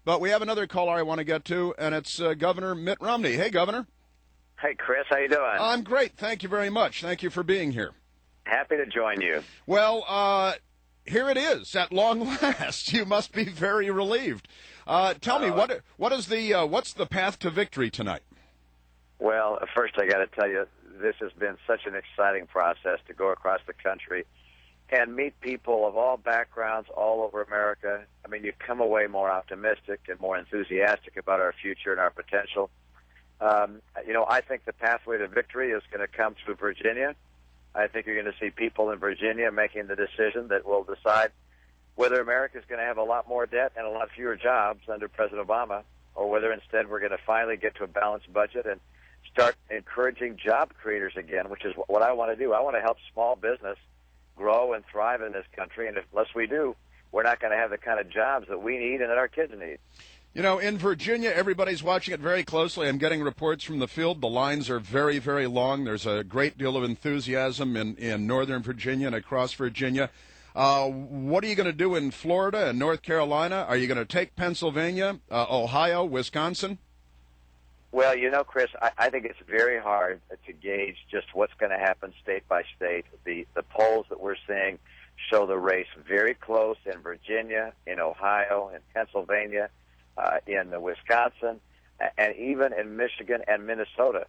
But we have another caller I want to get to, and it's Governor Mitt Romney. Hey, Governor. Hey, Chris, how you doing? I'm great. Thank you very much. Thank you for being here. Happy to join you. Well, here it is at long last. You must be very relieved. Tell me, what's the path to victory tonight? Well, first I got to tell you, this has been such an exciting process to go across the country and meet people of all backgrounds all over America. I mean, you come away more optimistic and more enthusiastic about our future and our potential. I think the pathway to victory is going to come through Virginia. I think you're going to see people in Virginia making the decision that will decide whether America is going to have a lot more debt and a lot fewer jobs under President Obama, or whether instead we're going to finally get to a balanced budget and start encouraging job creators again, which is what I want to do. I want to help small business grow and thrive in this country, and unless we do, we're not going to have the kind of jobs that we need and that our kids need. You know, in Virginia, everybody's watching it very closely. I'm getting reports from the field. The lines are very, very long. There's a great deal of enthusiasm in northern Virginia and across Virginia. What are you going to do in Florida and North Carolina? Are you going to take Pennsylvania, Ohio, Wisconsin? Well, Chris, I think it's very hard to gauge just what's going to happen state by state. The polls that we're seeing show the race very close in Virginia, in Ohio, in Pennsylvania, in Wisconsin, and even in Michigan and Minnesota.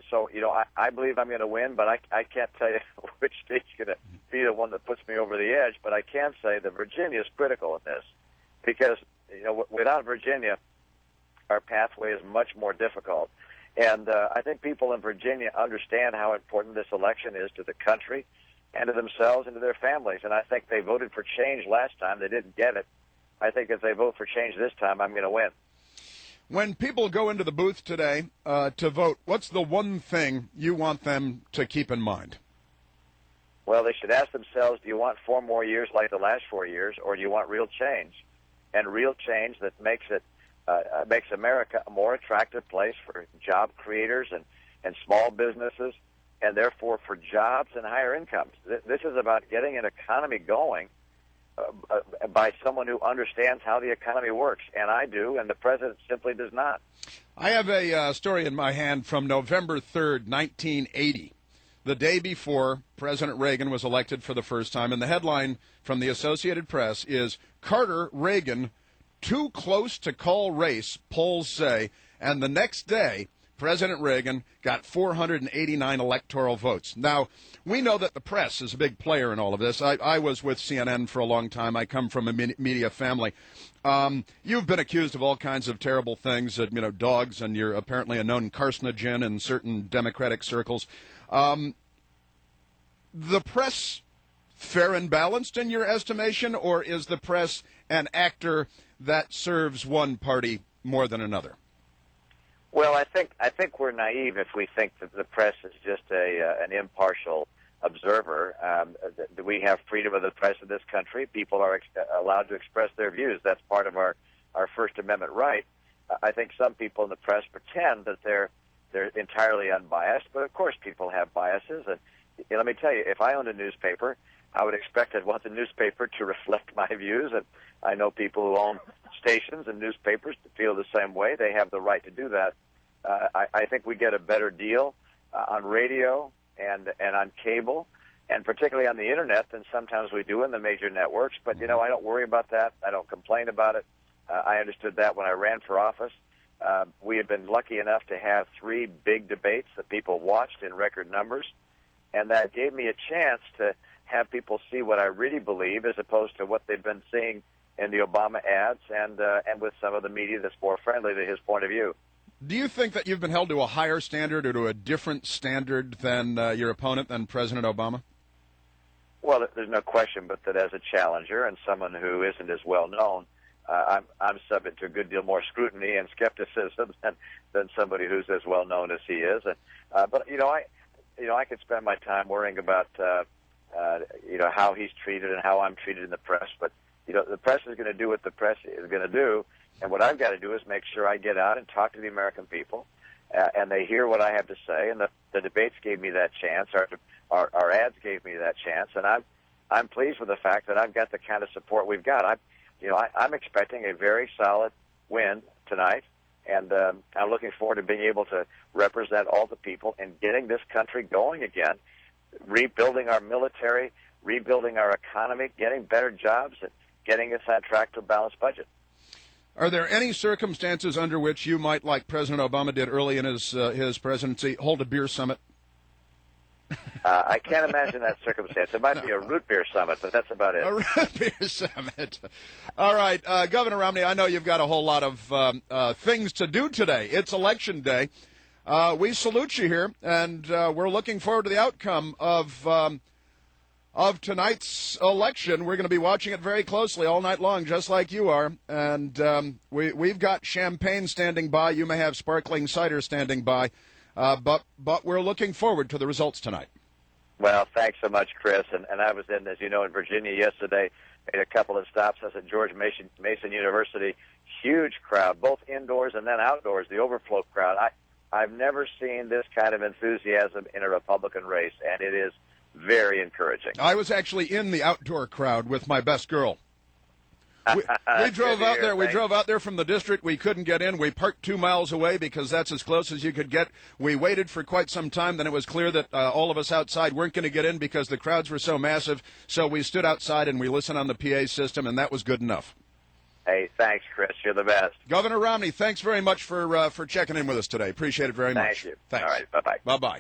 So, I believe I'm going to win, but I can't tell you which state's going to be the one that puts me over the edge. But I can say that Virginia is critical in this because, without Virginia, our pathway is much more difficult. And I think people in Virginia understand how important this election is to the country and to themselves and to their families. And I think they voted for change last time. They didn't get it. I think if they vote for change this time, I'm going to win. When people go into the booth today to vote, what's the one thing you want them to keep in mind? Well, they should ask themselves, do you want 4 more years like the last 4 years, or do you want real change? And real change that makes America a more attractive place for job creators and small businesses, and therefore for jobs and higher incomes. This is about getting an economy going by someone who understands how the economy works, and I do, and the president simply does not. I have a story in my hand from November 3rd, 1980, the day before President Reagan was elected for the first time, and the headline from the Associated Press is, Carter Reagan too close to call race, polls say, and the next day, President Reagan got 489 electoral votes. Now, we know that the press is a big player in all of this. I was with CNN for a long time. I come from a media family. You've been accused of all kinds of terrible things, dogs, and you're apparently a known carcinogen in certain Democratic circles. The press fair and balanced in your estimation, or is the press an actor that serves one party more than another? Well, I think we're naive if we think that the press is just an impartial observer. We have freedom of the press in this country. People are allowed to express their views. That's part of our First Amendment right. I think some people in the press pretend that they're entirely unbiased, but of course people have biases. And let me tell you, if I owned a newspaper, I would expect I'd want the newspaper to reflect my views, and I know people who own stations and newspapers to feel the same way. They have the right to do that. I think we get a better deal on radio and on cable, and particularly on the Internet, than sometimes we do in the major networks. But, I don't worry about that. I don't complain about it. I understood that when I ran for office. We had been lucky enough to have 3 big debates that people watched in record numbers, and that gave me a chance to have people see what I really believe as opposed to what they've been seeing in the Obama ads and with some of the media that's more friendly to his point of view. Do you think that you've been held to a higher standard or to a different standard than your opponent, than President Obama? Well, there's no question but that as a challenger and someone who isn't as well known, I'm subject to a good deal more scrutiny and skepticism than somebody who's as well known as he is. And but I could spend my time worrying about how he's treated and how I'm treated in the press. But the press is going to do what the press is going to do, and what I've got to do is make sure I get out and talk to the American people, and they hear what I have to say. And the debates gave me that chance. Our ads gave me that chance, and I'm pleased with the fact that I've got the kind of support we've got. I'm expecting a very solid win tonight, and I'm looking forward to being able to represent all the people and getting this country going again, rebuilding our military, rebuilding our economy, getting better jobs, and getting us on track to a balanced budget. Are there any circumstances under which you might, like President Obama did early in his presidency, hold a beer summit? I can't imagine that circumstance. It might be a root beer summit, but that's about it. A root beer summit. All right, Governor Romney, I know you've got a whole lot of things to do today. It's Election Day. We salute you here, and we're looking forward to the outcome of tonight's election. We're going to be watching it very closely all night long, just like you are. And we've got champagne standing by. You may have sparkling cider standing by. But we're looking forward to the results tonight. Well, thanks so much, Chris. And I was in, as you know, in Virginia yesterday, made a couple of stops. I was at George Mason University. Huge crowd, both indoors and then outdoors, the overflow crowd. I've never seen this kind of enthusiasm in a Republican race, and it is very encouraging. I was actually in the outdoor crowd with my best girl. We drove out there. We drove out there from the district. We couldn't get in. We parked 2 miles away because that's as close as you could get. We waited for quite some time. Then it was clear that all of us outside weren't going to get in because the crowds were so massive. So we stood outside and we listened on the PA system, and that was good enough. Hey, thanks, Chris. You're the best. Governor Romney, thanks very much for checking in with us today. Appreciate it very much. Thank you. Thanks. All right. Bye-bye. Bye-bye.